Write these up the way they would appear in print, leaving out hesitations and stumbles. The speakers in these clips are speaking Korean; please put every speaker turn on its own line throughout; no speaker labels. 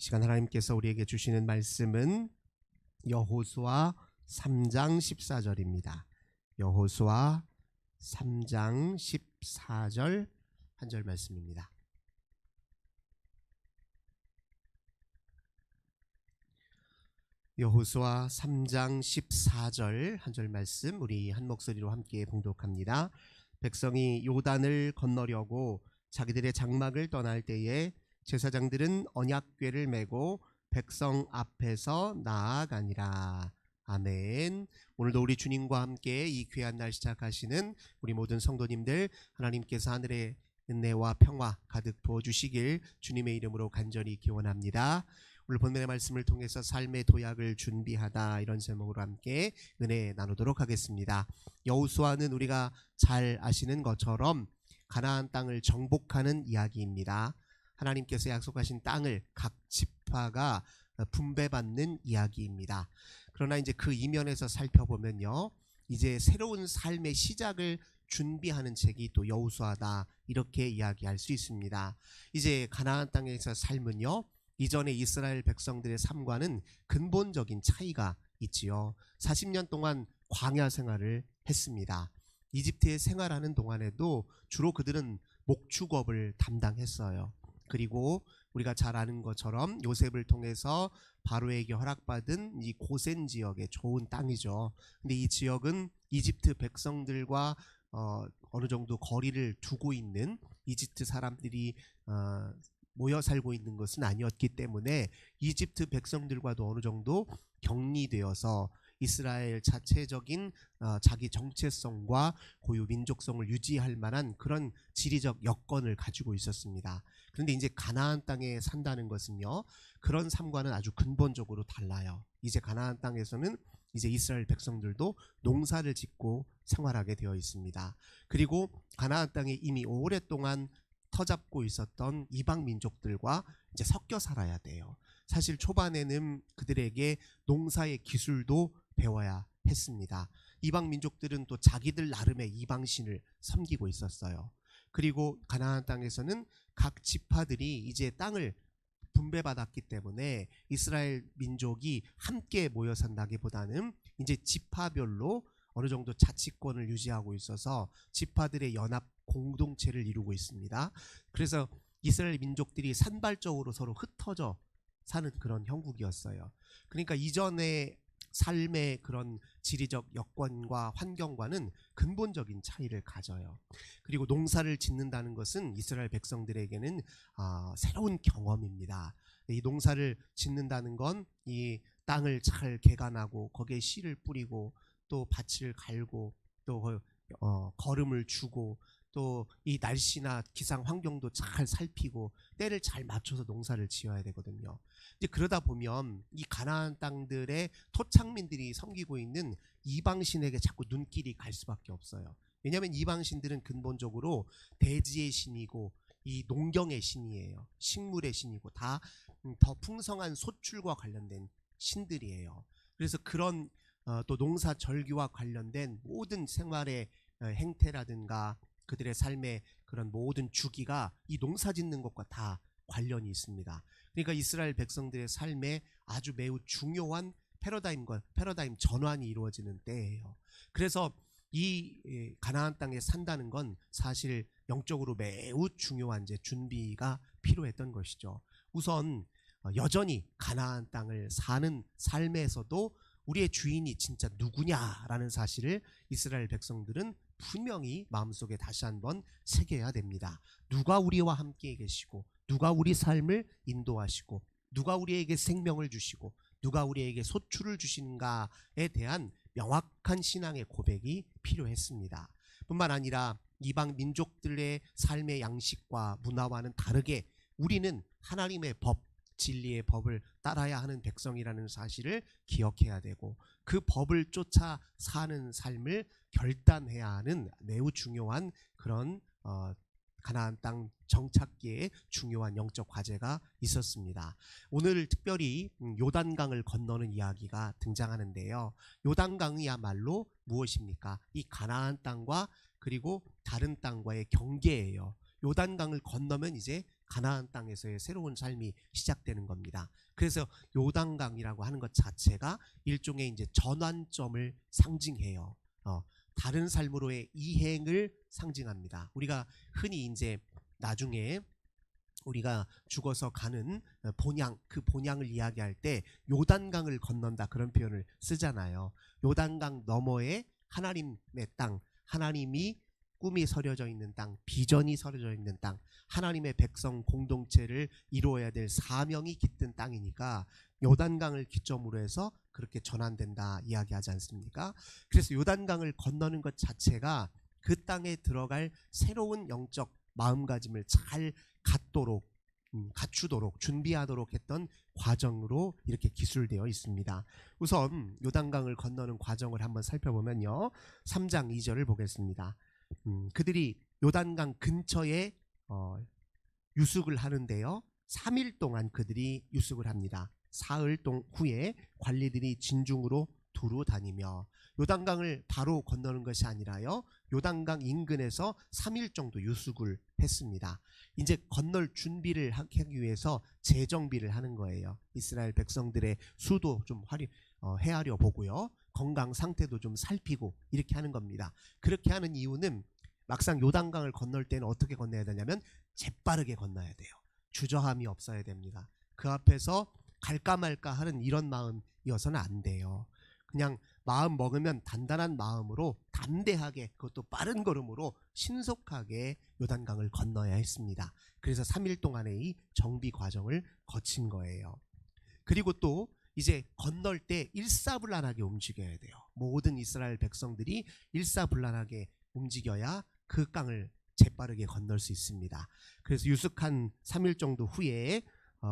시간 하나님께서 우리에게 주시는 말씀은 여호수아 3장 14절입니다. 여호수아 3장 14절 한 절 말씀입니다. 여호수아 3장 14절 한 절 말씀 우리 한 목소리로 함께 봉독합니다. 백성이 요단을 건너려고 자기들의 장막을 떠날 때에 제사장들은 언약궤를 메고 백성 앞에서 나아가니라. 아멘. 오늘도 우리 주님과 함께 이 귀한 날 시작하시는 우리 모든 성도님들, 하나님께서 하늘의 은혜와 평화 가득 부어주시길 주님의 이름으로 간절히 기원합니다. 오늘 본문의 말씀을 통해서 삶의 도약을 준비하다, 이런 제목으로 함께 은혜 나누도록 하겠습니다. 여호수아는 우리가 잘 아시는 것처럼 가나안 땅을 정복하는 이야기입니다. 하나님께서 약속하신 땅을 각 지파가 분배받는 이야기입니다. 그러나 이제 그 이면에서 살펴보면요, 이제 새로운 삶의 시작을 준비하는 책이 또 여호수아다, 이렇게 이야기할 수 있습니다. 이제 가나안 땅에서 삶은요, 이전에 이스라엘 백성들의 삶과는 근본적인 차이가 있지요. 40년 동안 광야 생활을 했습니다. 이집트에 생활하는 동안에도 주로 그들은 목축업을 담당했어요. 그리고 우리가 잘 아는 것처럼 요셉을 통해서 바로에게 허락받은 이 고센 지역의 좋은 땅이죠. 근데 이 지역은 이집트 백성들과 어느 정도 거리를 두고 있는, 이집트 사람들이 모여 살고 있는 것은 아니었기 때문에 이집트 백성들과도 어느 정도 격리되어서 이스라엘 자체적인 자기 정체성과 고유 민족성을 유지할 만한 그런 지리적 여건을 가지고 있었습니다. 그런데 이제 가나안 땅에 산다는 것은요, 그런 삶과는 아주 근본적으로 달라요. 이제 가나안 땅에서는 이제 이스라엘 백성들도 농사를 짓고 생활하게 되어 있습니다. 그리고 가나안 땅에 이미 오랫동안 터잡고 있었던 이방 민족들과 이제 섞여 살아야 돼요. 사실 초반에는 그들에게 농사의 기술도 배워야 했습니다. 이방 민족들은 또 자기들 나름의 이방신을 섬기고 있었어요. 그리고 가나안 땅에서는 각 지파들이 이제 땅을 분배받았기 때문에 이스라엘 민족이 함께 모여 산다기보다는 이제 지파별로 어느 정도 자치권을 유지하고 있어서 지파들의 연합 공동체를 이루고 있습니다. 그래서 이스라엘 민족들이 산발적으로 서로 흩어져 사는 그런 형국이었어요. 그러니까 이전의 삶의 그런 지리적 여건과 환경과는 근본적인 차이를 가져요. 그리고 농사를 짓는다는 것은 이스라엘 백성들에게는 새로운 경험입니다. 이 농사를 짓는다는 건 이 땅을 잘 개간하고 거기에 씨를 뿌리고 또 밭을 갈고 또 거름을 주고 또 이 날씨나 기상 환경도 잘 살피고 때를 잘 맞춰서 농사를 지어야 되거든요. 이제 그러다 보면 이 가나안 땅들의 토착민들이 섬기고 있는 이방신에게 자꾸 눈길이 갈 수밖에 없어요. 왜냐하면 이방신들은 근본적으로 대지의 신이고 이 농경의 신이에요. 식물의 신이고 다 더 풍성한 소출과 관련된 신들이에요. 그래서 그런 또 농사 절기와 관련된 모든 생활의 행태라든가 그들의 삶의 그런 모든 주기가 이 농사 짓는 것과 다 관련이 있습니다. 그러니까 이스라엘 백성들의 삶에 아주 매우 중요한 패러다임 전환이 이루어지는 때예요. 그래서 이 가나안 땅에 산다는 건 사실 영적으로 매우 중요한 이제 준비가 필요했던 것이죠. 우선 여전히 가나안 땅을 사는 삶에서도 우리의 주인이 진짜 누구냐라는 사실을 이스라엘 백성들은 분명히 마음속에 다시 한번 새겨야 됩니다. 누가 우리와 함께 계시고 누가 우리 삶을 인도하시고 누가 우리에게 생명을 주시고 누가 우리에게 소출을 주시는가에 대한 명확한 신앙의 고백이 필요했습니다. 뿐만 아니라 이방 민족들의 삶의 양식과 문화와는 다르게 우리는 하나님의 법, 진리의 법을 따라야 하는 백성이라는 사실을 기억해야 되고 그 법을 쫓아 사는 삶을 결단해야 하는 매우 중요한 그런 가나안 땅 정착기에 중요한 영적 과제가 있었습니다. 오늘 특별히 요단강을 건너는 이야기가 등장하는데요. 요단강이야말로 무엇입니까? 이 가나안 땅과 그리고 다른 땅과의 경계예요. 요단강을 건너면 이제 가나안 땅에서의 새로운 삶이 시작되는 겁니다. 그래서 요단강이라고 하는 것 자체가 일종의 이제 전환점을 상징해요. 다른 삶으로의 이행을 상징합니다. 우리가 흔히 이제 나중에 우리가 죽어서 가는 본향, 그 본향을 이야기할 때 요단강을 건넌다 그런 표현을 쓰잖아요. 요단강 너머에 하나님의 땅, 하나님이 꿈이 서려져 있는 땅, 비전이 서려져 있는 땅, 하나님의 백성 공동체를 이루어야 될 사명이 깃든 땅이니까 요단강을 기점으로 해서 그렇게 전환된다 이야기하지 않습니까? 그래서 요단강을 건너는 것 자체가 그 땅에 들어갈 새로운 영적 마음가짐을 잘 갖추도록 준비하도록 했던 과정으로 이렇게 기술되어 있습니다. 우선 요단강을 건너는 과정을 한번 살펴보면요, 3장 2절을 보겠습니다. 그들이 요단강 근처에 유숙을 하는데요, 3일 동안 그들이 유숙을 합니다. 사흘 후에 관리들이 진중으로 두루 다니며, 요단강을 바로 건너는 것이 아니라요, 요단강 인근에서 3일 정도 유숙을 했습니다. 이제 건널 준비를 하기 위해서 재정비를 하는 거예요. 이스라엘 백성들의 수도 좀 헤아려 보고요, 건강 상태도 좀 살피고 이렇게 하는 겁니다. 그렇게 하는 이유는 막상 요단강을 건널 때는 어떻게 건너야 되냐면 재빠르게 건너야 돼요. 주저함이 없어야 됩니다. 그 앞에서 갈까 말까 하는 이런 마음이어서는 안 돼요. 그냥 마음 먹으면 단단한 마음으로 담대하게, 그것도 빠른 걸음으로 신속하게 요단강을 건너야 했습니다. 그래서 3일 동안의 이 정비 과정을 거친 거예요. 그리고 또 이제 건널 때 일사불란하게 움직여야 돼요. 모든 이스라엘 백성들이 일사불란하게 움직여야 그 강을 재빠르게 건널 수 있습니다. 그래서 유숙한 3일 정도 후에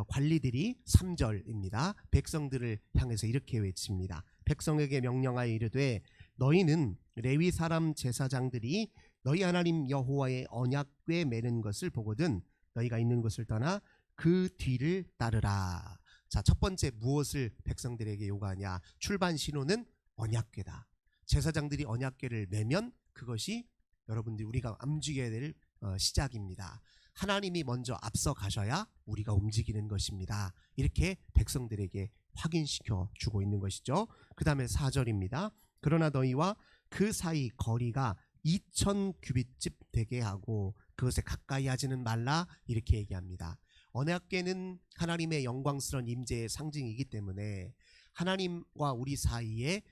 관리들이 3절입니다. 백성들을 향해서 이렇게 외칩니다. 백성에게 명령하여 이르되 너희는 레위 사람 제사장들이 너희 하나님 여호와의 언약궤 매는 것을 보거든 너희가 있는 곳을 떠나 그 뒤를 따르라. 자, 첫 번째 무엇을 백성들에게 요구하냐? 출발 신호는 언약궤다. 제사장들이 언약궤를 매면 그것이 여러분들이 우리가 움직여야 될 시작입니다. 하나님이 먼저 앞서 가셔야 우리가 움직이는 것입니다. 이렇게 백성들에게 확인시켜 주고 있는 것이죠. 그 다음에 4절입니다. 그러나 너희와 그 사이 거리가 2000규빗집 되게 하고 그것에 가까이 하지는 말라, 이렇게 얘기합니다. 언약궤는 하나님의 영광스러운 임재의 상징이기 때문에 하나님과 우리 사이에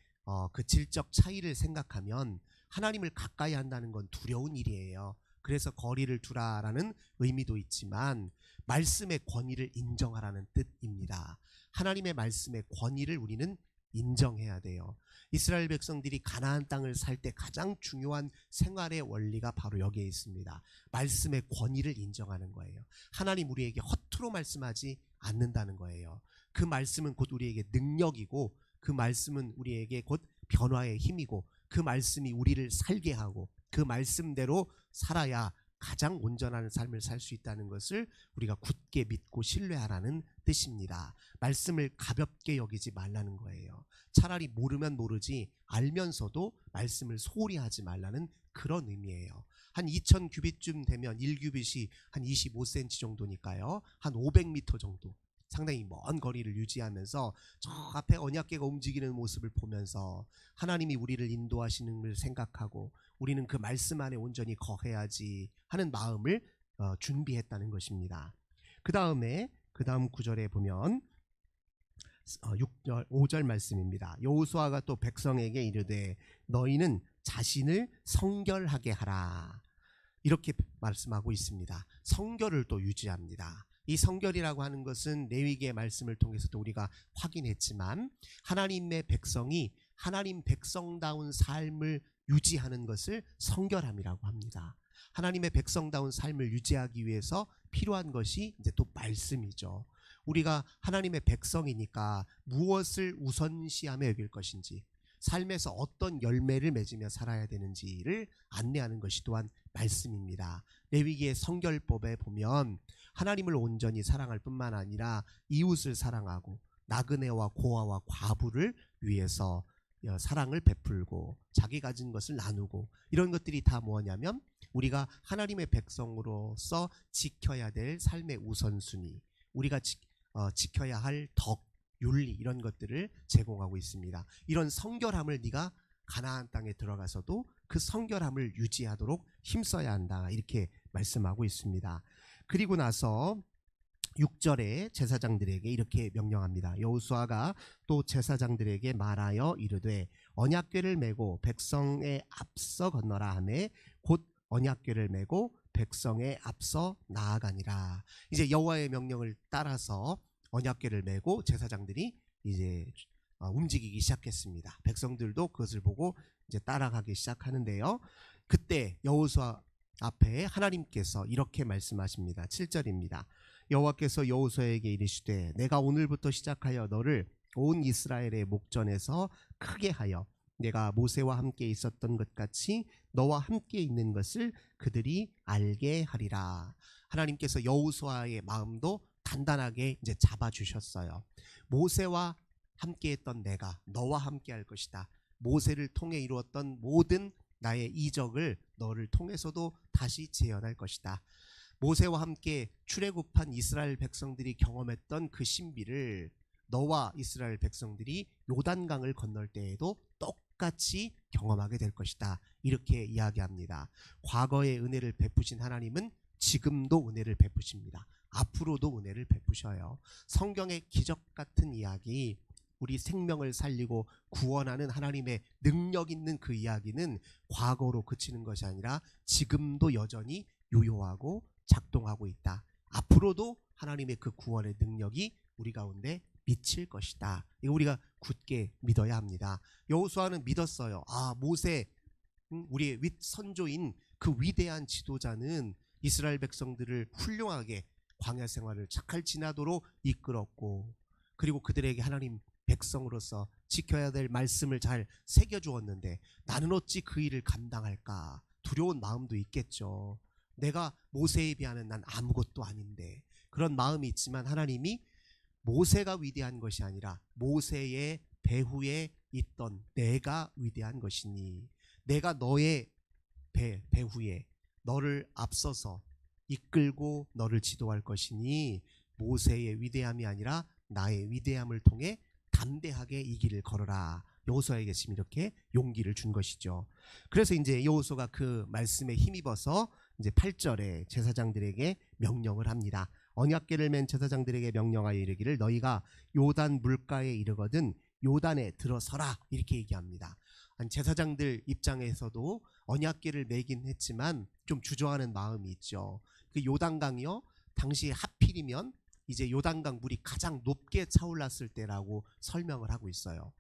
그 질적 차이를 생각하면 하나님을 가까이 한다는 건 두려운 일이에요. 그래서 거리를 두라라는 의미도 있지만 말씀의 권위를 인정하라는 뜻입니다. 하나님의 말씀의 권위를 우리는 인정해야 돼요. 이스라엘 백성들이 가나안 땅을 살 때 가장 중요한 생활의 원리가 바로 여기에 있습니다. 말씀의 권위를 인정하는 거예요. 하나님 우리에게 허투루 말씀하지 않는다는 거예요. 그 말씀은 곧 우리에게 능력이고, 그 말씀은 우리에게 곧 변화의 힘이고, 그 말씀이 우리를 살게 하고 그 말씀대로 살아야 가장 온전한 삶을 살 수 있다는 것을 우리가 굳게 믿고 신뢰하라는 뜻입니다. 말씀을 가볍게 여기지 말라는 거예요. 차라리 모르면 모르지 알면서도 말씀을 소홀히 하지 말라는 그런 의미예요. 한 2000규빗쯤 되면 1규빗이 한 25cm 정도니까요. 한 500m 정도, 상당히 먼 거리를 유지하면서 저 앞에 언약궤가 움직이는 모습을 보면서 하나님이 우리를 인도하시는 걸 생각하고 우리는 그 말씀 안에 온전히 거해야지 하는 마음을 준비했다는 것입니다. 그 다음 구절에 보면 5절 말씀입니다. 여호수아가 또 백성에게 이르되 너희는 자신을 성결하게 하라, 이렇게 말씀하고 있습니다. 성결을 또 유지합니다. 이 성결이라고 하는 것은 레위기의 말씀을 통해서도 우리가 확인했지만 하나님의 백성이 하나님 백성다운 삶을 유지하는 것을 성결함이라고 합니다. 하나님의 백성다운 삶을 유지하기 위해서 필요한 것이 이제 또 말씀이죠. 우리가 하나님의 백성이니까 무엇을 우선시하며 여길 것인지, 삶에서 어떤 열매를 맺으며 살아야 되는지를 안내하는 것이 또한 말씀입니다. 레위기의 성결법에 보면 하나님을 온전히 사랑할 뿐만 아니라 이웃을 사랑하고 나그네와 고아와 과부를 위해서 사랑을 베풀고 자기 가진 것을 나누고, 이런 것들이 다 뭐냐면 우리가 하나님의 백성으로서 지켜야 될 삶의 우선순위, 우리가 지켜야 할 덕, 윤리 이런 것들을 제공하고 있습니다. 이런 성결함을 네가 가나안 땅에 들어가서도 그 성결함을 유지하도록 힘써야 한다, 이렇게 말씀하고 있습니다. 그리고 나서 6절에 제사장들에게 이렇게 명령합니다. 여호수아가 또 제사장들에게 말하여 이르되 언약궤를 메고 백성에 앞서 건너라 하매 곧 언약궤를 메고 백성에 앞서 나아가니라. 이제 여호와의 명령을 따라서 언약궤를 메고 제사장들이 이제 움직이기 시작했습니다. 백성들도 그것을 보고 이제 따라가기 시작하는데요. 그때 여호수아 앞에 하나님께서 이렇게 말씀하십니다. 7절입니다. 여호와께서 여호수아에게 이르시되 내가 오늘부터 시작하여 너를 온 이스라엘의 목전에서 크게 하여 내가 모세와 함께 있었던 것 같이 너와 함께 있는 것을 그들이 알게 하리라. 하나님께서 여호수아의 마음도 단단하게 이제 잡아주셨어요. 모세와 함께했던 내가 너와 함께 할 것이다. 모세를 통해 이루었던 모든 나의 이적을 너를 통해서도 다시 재현할 것이다. 모세와 함께 출애굽한 이스라엘 백성들이 경험했던 그 신비를 너와 이스라엘 백성들이 요단강을 건널 때에도 똑같이 경험하게 될 것이다. 이렇게 이야기합니다. 과거의 은혜를 베푸신 하나님은 지금도 은혜를 베푸십니다. 앞으로도 은혜를 베푸셔요. 성경의 기적 같은 이야기, 우리 생명을 살리고 구원하는 하나님의 능력 있는 그 이야기는 과거로 그치는 것이 아니라 지금도 여전히 유효하고 작동하고 있다. 앞으로도 하나님의 그 구원의 능력이 우리 가운데 미칠 것이다. 이거 우리가 굳게 믿어야 합니다. 여호수아는 믿었어요. 모세, 우리의 윗선조인 그 위대한 지도자는 이스라엘 백성들을 훌륭하게 광야 생활을 착할 지나도록 이끌었고, 그리고 그들에게 하나님 백성으로서 지켜야 될 말씀을 잘 새겨주었는데 나는 어찌 그 일을 감당할까 두려운 마음도 있겠죠. 내가 모세에 비하면 난 아무것도 아닌데, 그런 마음이 있지만 하나님이 모세가 위대한 것이 아니라 모세의 배후에 있던 내가 위대한 것이니, 내가 너의 배후에 너를 앞서서 이끌고 너를 지도할 것이니 모세의 위대함이 아니라 나의 위대함을 통해 담대하게 이 길을 걸어라. 여호수아에게 지금 이렇게 용기를 준 것이죠. 그래서 이제 여호수아가 그 말씀에 힘입어서 이제 8절에 제사장들에게 명령을 합니다. 언약궤를 맨 제사장들에게 명령하여 이르기를 너희가 요단 물가에 이르거든 요단에 들어서라, 이렇게 얘기합니다. 제사장들 입장에서도 언약궤를 메긴 했지만 좀 주저하는 마음이 있죠. 그 요단강이요, 당시 하필이면 이제 요단강 물이 가장 높게 차올랐을 때라고 설명을 하고 있어요.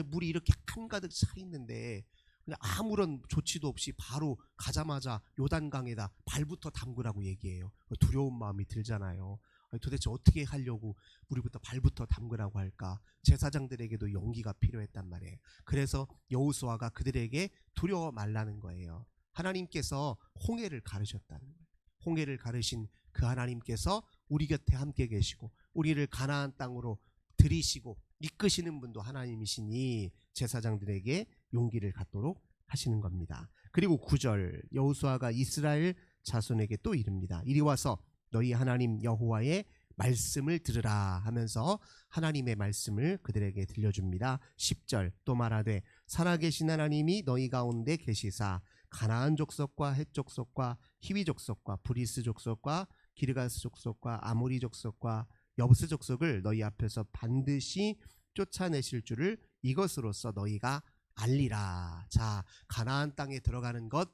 물이 이렇게 한가득 차 있는데 그냥 아무런 조치도 없이 바로 가자마자 요단강에다 발부터 담그라고 얘기해요. 두려운 마음이 들잖아요. 도대체 어떻게 하려고 우리부터 발부터 담그라고 할까? 제사장들에게도 용기가 필요했단 말이에요. 그래서 여호수아가 그들에게 두려워 말라는 거예요. 하나님께서 홍해를 가르셨다는 거예요. 홍해를 가르신 그 하나님께서 우리 곁에 함께 계시고 우리를 가나안 땅으로 들이시고 이끄시는 분도 하나님이시니 제사장들에게 용기를 갖도록 하시는 겁니다. 그리고 9절, 여호수아가 이스라엘 자손에게 또 이릅니다. 이리 와서 너희 하나님 여호와의 말씀을 들으라 하면서 하나님의 말씀을 그들에게 들려줍니다. 10절, 또 말하되 살아계신 하나님이 너희 가운데 계시사 가나안 족속과 헷 족속과 히위 족속과 브리스 족속과 기르가스 족속과 아모리 족속과 여부스 족속을 너희 앞에서 반드시 쫓아내실 줄을 이것으로써 너희가 알리라. 자, 가나안 땅에 들어가는 것,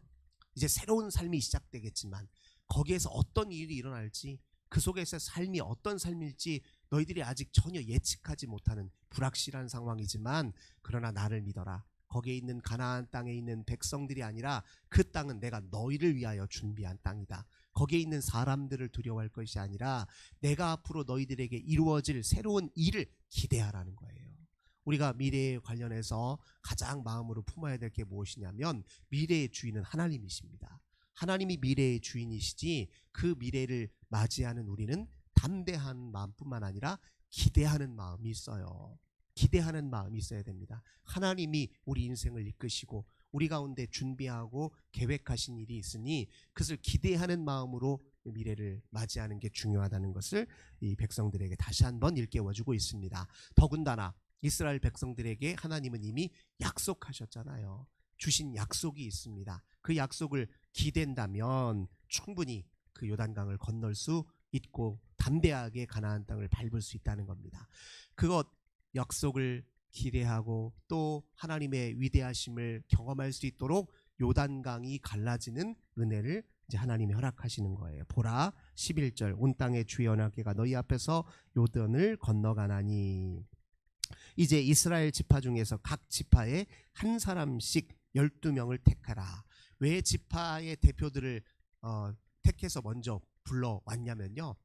이제 새로운 삶이 시작되겠지만 거기에서 어떤 일이 일어날지, 그 속에서 삶이 어떤 삶일지 너희들이 아직 전혀 예측하지 못하는 불확실한 상황이지만, 그러나 나를 믿어라. 거기에 있는 가나안 땅에 있는 백성들이 아니라 그 땅은 내가 너희를 위하여 준비한 땅이다. 거기에 있는 사람들을 두려워할 것이 아니라 내가 앞으로 너희들에게 이루어질 새로운 일을 기대하라는 거예요. 우리가 미래에 관련해서 가장 마음으로 품어야 될 게 무엇이냐면 미래의 주인은 하나님이십니다. 하나님이 미래의 주인이시지 그 미래를 맞이하는 우리는 담대한 마음뿐만 아니라 기대하는 마음이 있어요. 기대하는 마음이 있어야 됩니다. 하나님이 우리 인생을 이끄시고 우리 가운데 준비하고 계획하신 일이 있으니 그것을 기대하는 마음으로 미래를 맞이하는 게 중요하다는 것을 이 백성들에게 다시 한번 일깨워주고 있습니다. 더군다나 이스라엘 백성들에게 하나님은 이미 약속하셨잖아요. 주신 약속이 있습니다. 그 약속을 기댄다면 충분히 그 요단강을 건널 수 있고 담대하게 가나안 땅을 밟을 수 있다는 겁니다. 그것 약속을 기대하고 또 하나님의 위대하심을 경험할 수 있도록 요단강이 갈라지는 은혜를 이제 하나님이 허락하시는 거예요. 보라 11절 온 땅의 주의 언약궤가 너희 앞에서 요단을 건너가나니. 이제 이스라엘 지파 중에서 각 지파에 한 사람씩 12명을 택하라. 왜 지파의 대표들을 택해서 먼저 불러왔냐면요,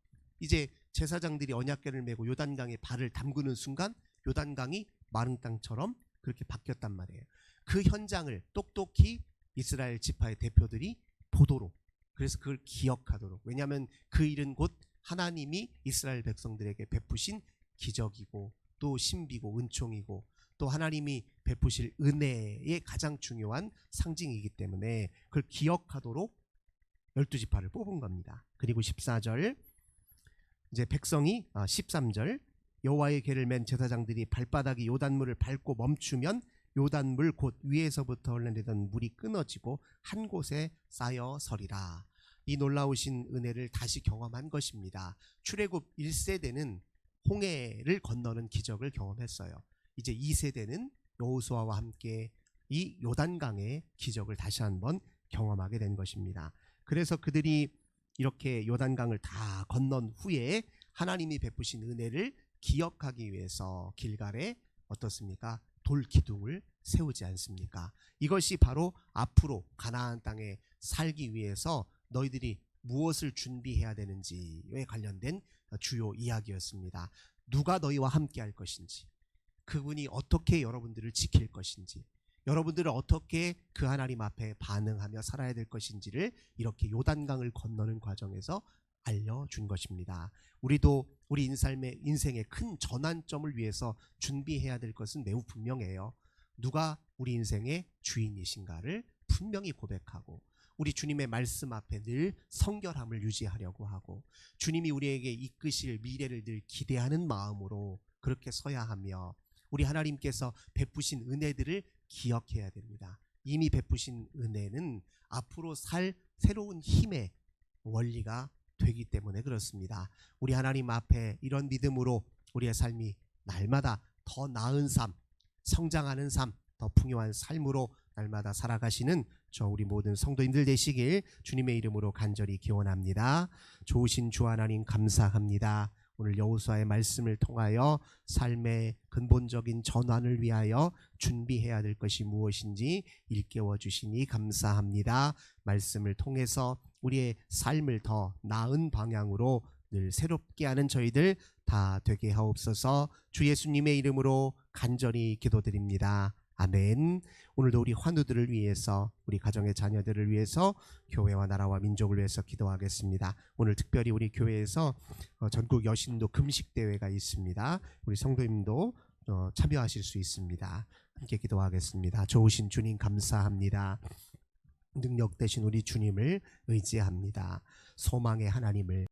이제 제사장들이 언약궤를 메고 요단강에 발을 담그는 순간 요단강이 마른 땅처럼 그렇게 바뀌었단 말이에요. 그 현장을 똑똑히 이스라엘 지파의 대표들이 보도록, 그래서 그걸 기억하도록. 왜냐하면 그 일은 곧 하나님이 이스라엘 백성들에게 베푸신 기적이고 또 신비고 은총이고 또 하나님이 베푸실 은혜의 가장 중요한 상징이기 때문에 그걸 기억하도록 12지파를 뽑은 겁니다. 그리고 14절 이제 백성이 13절 여호와의 궤를 맨 제사장들이 발바닥이 요단물을 밟고 멈추면 요단물 곧 위에서부터 흘러내던 물이 끊어지고 한 곳에 쌓여 서리라. 이 놀라우신 은혜를 다시 경험한 것입니다. 출애굽 1세대는 홍해를 건너는 기적을 경험했어요. 이제 2세대는 여호수아와 함께 이 요단강의 기적을 다시 한번 경험하게 된 것입니다. 그래서 그들이 이렇게 요단강을 다 건넌 후에 하나님이 베푸신 은혜를 기억하기 위해서 길갈에 어떻습니까? 돌기둥을 세우지 않습니까? 이것이 바로 앞으로 가나안 땅에 살기 위해서 너희들이 무엇을 준비해야 되는지에 관련된 주요 이야기였습니다. 누가 너희와 함께 할 것인지, 그분이 어떻게 여러분들을 지킬 것인지, 여러분들은 어떻게 그 하나님 앞에 반응하며 살아야 될 것인지를 이렇게 요단강을 건너는 과정에서 알려준 것입니다. 우리도 우리 인생의 큰 전환점을 위해서 준비해야 될 것은 매우 분명해요. 누가 우리 인생의 주인이신가를 분명히 고백하고 우리 주님의 말씀 앞에 늘 성결함을 유지하려고 하고 주님이 우리에게 이끄실 미래를 늘 기대하는 마음으로 그렇게 서야 하며 우리 하나님께서 베푸신 은혜들을 기억해야 됩니다. 이미 베푸신 은혜는 앞으로 살 새로운 힘의 원리가 되기 때문에 그렇습니다. 우리 하나님 앞에 이런 믿음으로 우리의 삶이 날마다 더 나은 삶, 성장하는 삶, 더 풍요한 삶으로 날마다 살아가시는 저 우리 모든 성도님들 되시길 주님의 이름으로 간절히 기원합니다. 좋으신 주 하나님 감사합니다. 오늘 여호수아의 말씀을 통하여 삶의 근본적인 전환을 위하여 준비해야 될 것이 무엇인지 일깨워 주시니 감사합니다. 말씀을 통해서 우리의 삶을 더 나은 방향으로 늘 새롭게 하는 저희들 다 되게 하옵소서. 주 예수님의 이름으로 간절히 기도드립니다. 아멘. 오늘도 우리 환우들을 위해서, 우리 가정의 자녀들을 위해서, 교회와 나라와 민족을 위해서 기도하겠습니다. 오늘 특별히 우리 교회에서 전국 여신도 금식 대회가 있습니다. 우리 성도님도 참여하실 수 있습니다. 함께 기도하겠습니다. 좋으신 주님 감사합니다. 능력 되신 우리 주님을 의지합니다. 소망의 하나님을